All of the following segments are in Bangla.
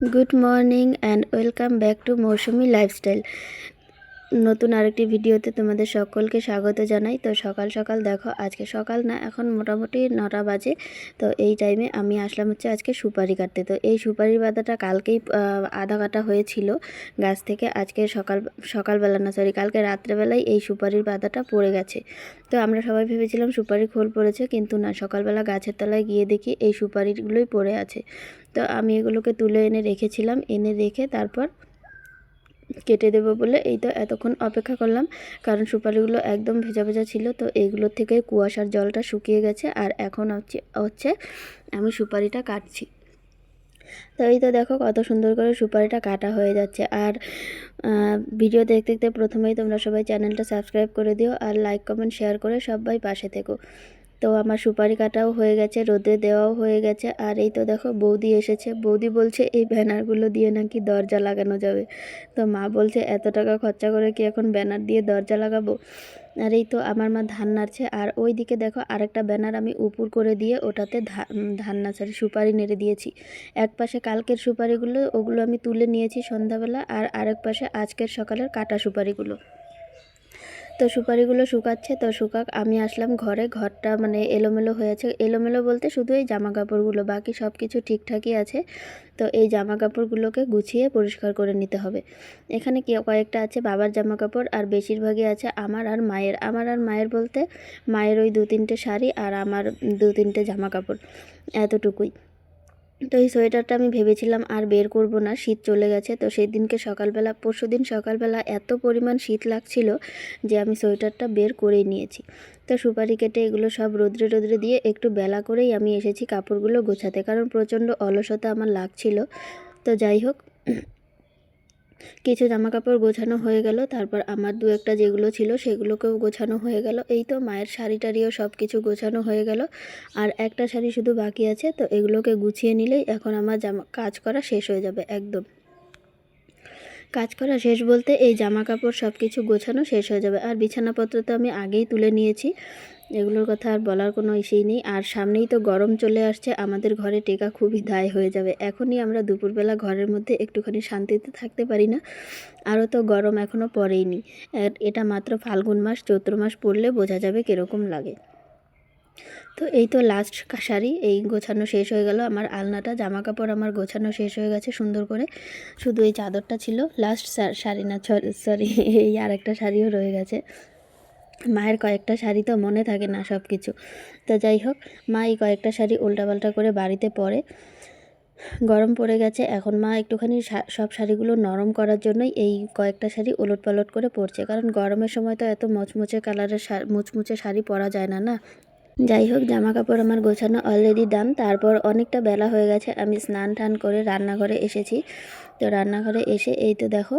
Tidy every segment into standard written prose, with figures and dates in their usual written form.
Good morning and welcome back to Mousumi lifestyle. নতুন আরেকটি ভিডিওতে তোমাদের সকলকে স্বাগত জানাই। তো সকাল সকাল দেখো, আজকে সকাল না, এখন মোটামুটি 9টা বাজে। তো এই টাইমে আমি আসলাম হচ্ছে আজকে সুপারি কাটতে। তো এই সুপারির বাদাটা কালকেই আধা কাটা হয়েছিল গাছ থেকে। আজকে সকালবেলা না, সরি, কালকে রাত্রেবেলায় এই সুপারির বাদাটা পড়ে গেছে। তো আমরা সবাই ভেবেছিলাম সুপারি খোল পড়েছে, কিন্তু না, সকালবেলা গাছের তলায় গিয়ে দেখি এই সুপারিগুলোই পড়ে আছে। তো আমি এগুলোকে তুলে এনে রেখেছিলাম, এনে রেখে তারপর কেটে দেবো বলে এই তো এতক্ষণ অপেক্ষা করলাম, কারণ সুপারিগুলো একদম ভেজা ভেজা ছিল। তো এইগুলোর থেকে কুয়াশার জলটা শুকিয়ে গেছে, আর এখন হচ্ছে আমি সুপারিটা কাটছি। তো এই তো দেখো কত সুন্দর করে সুপারিটা কাটা হয়ে যাচ্ছে। আর ভিডিও দেখতে দেখতে প্রথমেই তোমরা সবাই চ্যানেলটা সাবস্ক্রাইব করে দিও, আর লাইক কমেন্ট শেয়ার করে সবাই পাশে থেকো। তো আমার সুপারি কাটাও হয়ে গেছে, রোদে দেওয়াও হয়ে গেছে। আর এই তো দেখো বৌদি এসেছে। বৌদি বলছে এই ব্যানারগুলো দিয়ে নাকি দরজা লাগানো যাবে। তো মা বলছে এত টাকা খরচা করে কি এখন ব্যানার দিয়ে দরজা লাগাবো। আর এই তো আমার মা ধান নাড়ছে। আর ওই দিকে দেখো আরেকটা ব্যানার আমি উপর করে দিয়ে ওটাতে ধান না, সরি, সুপারি নেড়ে দিয়েছি। এক পাশে কালকের সুপারিগুলো, ওগুলো আমি তুলে নিয়েছি সন্ধ্যাবেলা, আর আরেক পাশে আজকের সকালের কাটা সুপারিগুলো। তো সুপারিগুলো শুকাচ্ছে। তো শুকাক, আমি আসলাম ঘরে। ঘরটা মানে এলোমেলো হয়েছে, এলোমেলো বলতে শুধু এই জামা কাপড়গুলো, বাকি সব কিছু ঠিকঠাকই আছে। তো এই জামা কাপড়গুলোকে গুছিয়ে পরিষ্কার করে নিতে হবে। এখানে কয়েকটা আছে বাবার জামা কাপড়, আর বেশিরভাগই আছে আমার আর মায়ের বলতে মায়ের ওই 2-3টে শাড়ি, আর আমার 2-3টে জামা কাপড়, এতটুকুই। তো এই সোয়েটারটা আমি ভেবেছিলাম আর বের করব না, শীত চলে গেছে। তো সেই দিনকে পরশুদিন সকালবেলা এত পরিমাণ শীত লাগছিল যে আমি সোয়েটারটা বের করেই নিয়েছি। তো সুপারি কেটে এগুলো সব রোদ্রে রোদ্রে দিয়ে একটু বেলা করেই আমি এসেছি কাপড়গুলো গোছাতে, কারণ প্রচণ্ড অলসতা আমার লাগছিল। তো যাই হোক, কিছু জামা কাপড় গোছানো হয়ে গেল। তারপর আমার 2-একটা যেগুলো ছিল সেগুলোকেও গোছানো হয়ে গেল। এই তো মায়ের শাড়ি টাড়িও সব কিছু গোছানো হয়ে গেল, আর একটা শাড়ি শুধু বাকি আছে। তো এগুলোকে গুছিয়ে নিলেই এখন আমার কাজ করা শেষ হয়ে যাবে একদম। কাজ করা শেষ বলতে এই জামা কাপড় সব কিছু গোছানো শেষ হয়ে যাবে। আর বিছানাপত্র তো আমি আগেই তুলে নিয়েছি, এগুলোর কথা আর বলার কোনো ইসেই নেই। আর সামনেই তো গরম চলে আসছে, আমাদের ঘরে টেকা খুবই দায় হয়ে যাবে। এখনই আমরা দুপুরবেলা ঘরের মধ্যে একটুখানি শান্তিতে থাকতে পারি না, আরও তো গরম এখনও পড়েইনি। এটা মাত্র ফাল্গুন মাস, চৈত্র মাস পড়লে বোঝা যাবে কীরকম লাগে। তো এই তো লাস্ট শাড়ি এই গোছানো শেষ হয়ে গেল। আমার আলনাটা, জামা কাপড় আমার গোছানো শেষ হয়ে গেছে সুন্দর করে। শুধু এই চাদরটা ছিল লাস্ট শাড়ি, না সরি, এই আরেকটা শাড়িও রয়ে গেছে। মায়ের কয়েকটা শাড়ি তো মনে থাকে না সব কিছু। তো যাই হোক, মা এই কয়েকটা শাড়ি উল্টাপাল্টা করে বাড়িতে পরে। গরম পড়ে গেছে, এখন মা একটুখানি সব শাড়িগুলো নরম করার জন্যই এই কয়েকটা শাড়ি ওলটপালট করে পরছে, কারণ গরমের সময় তো এত মুচমুচে কালারের মুচমুচে শাড়ি পরা যায় না না। যাই হোক, জামা কাপড় আমার গোছানো অলরেডি ডান। তারপর অনেকটা বেলা হয়ে গেছে, আমি স্নান টান করে রান্নাঘরে এসেছি। তো রান্নাঘরে এসে এই তো দেখো,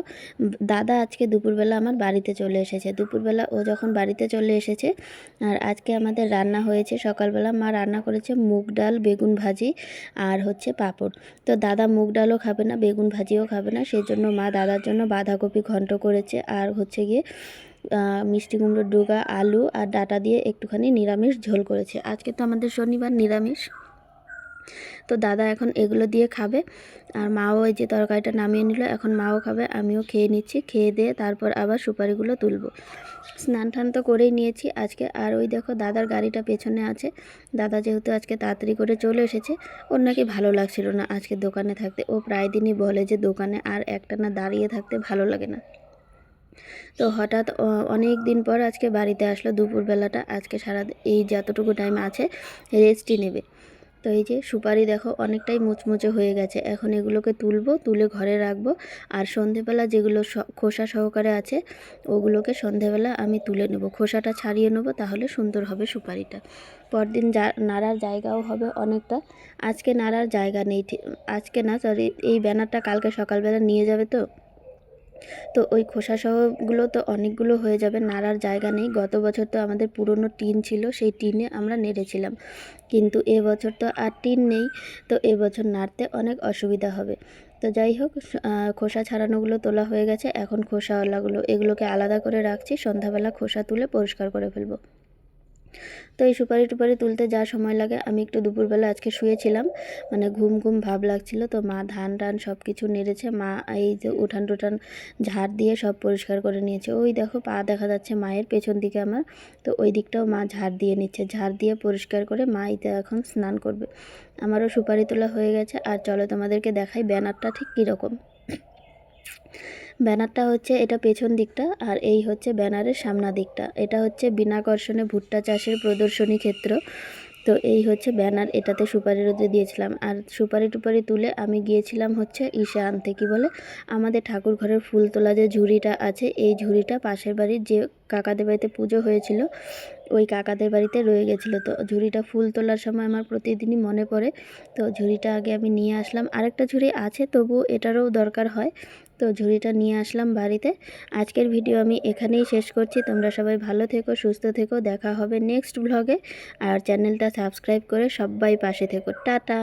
দাদা আজকে দুপুরবেলা আমার বাড়িতে চলে এসেছে। দুপুরবেলা ও যখন বাড়িতে চলে এসেছে, আর আজকে আমাদের রান্না হয়েছে, সকালবেলা মা রান্না করেছে মুগ ডাল, বেগুন ভাজি, আর হচ্ছে পাঁপড়। তো দাদা মুগ ডালও খাবে না, বেগুন ভাজিও খাবে না, সেই জন্য মা দাদার জন্য বাঁধাকপি ঘন্ট করেছে, আর হচ্ছে গিয়ে মিষ্টি কুমড়োর ডুগা, আলু আর ডাঁটা দিয়ে একটুখানি নিরামিষ ঝোল করেছে। আজকে তো আমাদের শনিবার, নিরামিষ। তো দাদা এখন এগুলো দিয়ে খাবে, আর মাও এই যে তরকারিটা নামিয়ে নিল, এখন মাও খাবে, আমিও খেয়ে নিচ্ছি। খেয়ে দিয়ে তারপর আবার সুপারিগুলো তুলব। স্নান টান তো করেই নিয়েছি আজকে। আর ওই দেখো দাদার গাড়িটা পেছনে আছে। দাদা যেহেতু আজকে তাড়াতাড়ি করে চলে এসেছে, ওর নাকি ভালো লাগছিল না আজকে দোকানে থাকতে। ও প্রায় দিনই বলে যে দোকানে আর একটানা দাঁড়িয়ে থাকতে ভালো লাগে না। তো হঠাৎ অনেক দিন পর আজকে বাড়িতে আসলো দুপুরবেলাটা। আজকে সারা এই যতটুকু টাইম আছে রেস্টই নেবে। তো এই যে সুপারি দেখো অনেকটাই মুচমুচে হয়ে গেছে, এখন এগুলোকে তুলবো, তুলে ঘরে রাখবো। আর সন্ধেবেলা যেগুলো খোসা সহকারে আছে ওগুলোকে সন্ধেবেলা আমি তুলে নেব, খোসাটা ছাড়িয়ে নেব, তাহলে সুন্দর হবে সুপারিটা। পরদিন নাড়ার জায়গাও হবে অনেকটা। আজকে নাড়ার জায়গা নেই, আজকে না, সরি, এই ব্যানারটা কালকে সকালবেলা নিয়ে যাবে। তো ওই খোসাসহগুলো তো অনেকগুলো হয়ে যাবে, নাড়ার জায়গা নেই। গত বছর তো আমাদের পুরনো টিন ছিল, সেই টিনে আমরা নেড়েছিলাম, কিন্তু এবছর তো আর টিন নেই। তো এবছর নাড়তে অনেক অসুবিধা হবে। তো যাই হোক, খোসা ছাড়ানোগুলো তোলা হয়ে গেছে, এখন খোসাওয়ালাগুলো এগুলোকে আলাদা করে রাখছি, সন্ধ্যাবেলা খোসা তুলে পরিষ্কার করে ফেলবো। তো এই সুপারি টুপারি তুলতে যা সময় লাগে, আমি একটু দুপুরবেলা আজকে শুয়েছিলাম, মানে ঘুম ঘুম ভাব লাগছিল। তো মা ধান টান সব কিছু নেড়েছে, মা এই যে উঠান টুঠান ঝাড় দিয়ে সব পরিষ্কার করে নিয়েছে। ওই দেখো পা দেখা যাচ্ছে মায়ের পেছন দিকে আমার, তো ওই দিকটাও মা ঝাড় দিয়ে নিচ্ছে, ঝাড় দিয়ে পরিষ্কার করে মা এতে এখন স্নান করবে। আমারও সুপারি তোলা হয়ে গেছে। আর চলো তোমাদেরকে দেখাই ব্যানারটা ঠিক কীরকম। ব্যানারটা হচ্ছে এটা পেছন দিকটা, আর এই হচ্ছে ব্যানারের সামনা দিকটা। এটা হচ্ছে বিনাকর্ষণে ভুট্টা চাষের প্রদর্শনী ক্ষেত্র। তো এই হচ্ছে ব্যানার, এটাতে সুপারি রোদে দিয়েছিলাম। আর সুপারি টুপারি তুলে আমি গিয়েছিলাম হচ্ছে ইসে আনতে, কী বলে, আমাদের ঠাকুর ঘরের ফুল তোলা যে ঝুড়িটা আছে, এই ঝুড়িটা পাশের বাড়ির যে কাকাদের বাড়িতে পুজো হয়েছিল, ওই কাকাদের বাড়িতে রয়ে গেছিলো। তো ঝুড়িটা ফুল তোলার সময় আমার প্রতিদিনই মনে পড়ে, তো ঝুড়িটা আগে আমি নিয়ে আসলাম। আরেকটা ঝুড়ি আছে, তবু এটারও দরকার হয়, তো ঝুড়িটা নিয়ে আসলাম বাড়িতে। আজকের ভিডিও আমি এখানেই শেষ করছি। তোমরা সবাই ভালো থেকো, সুস্থ থেকো, দেখা হবে নেক্সট ব্লগে। আর চ্যানেলটা সাবস্ক্রাইব করে সবাই পাশে থেকো। টাটা।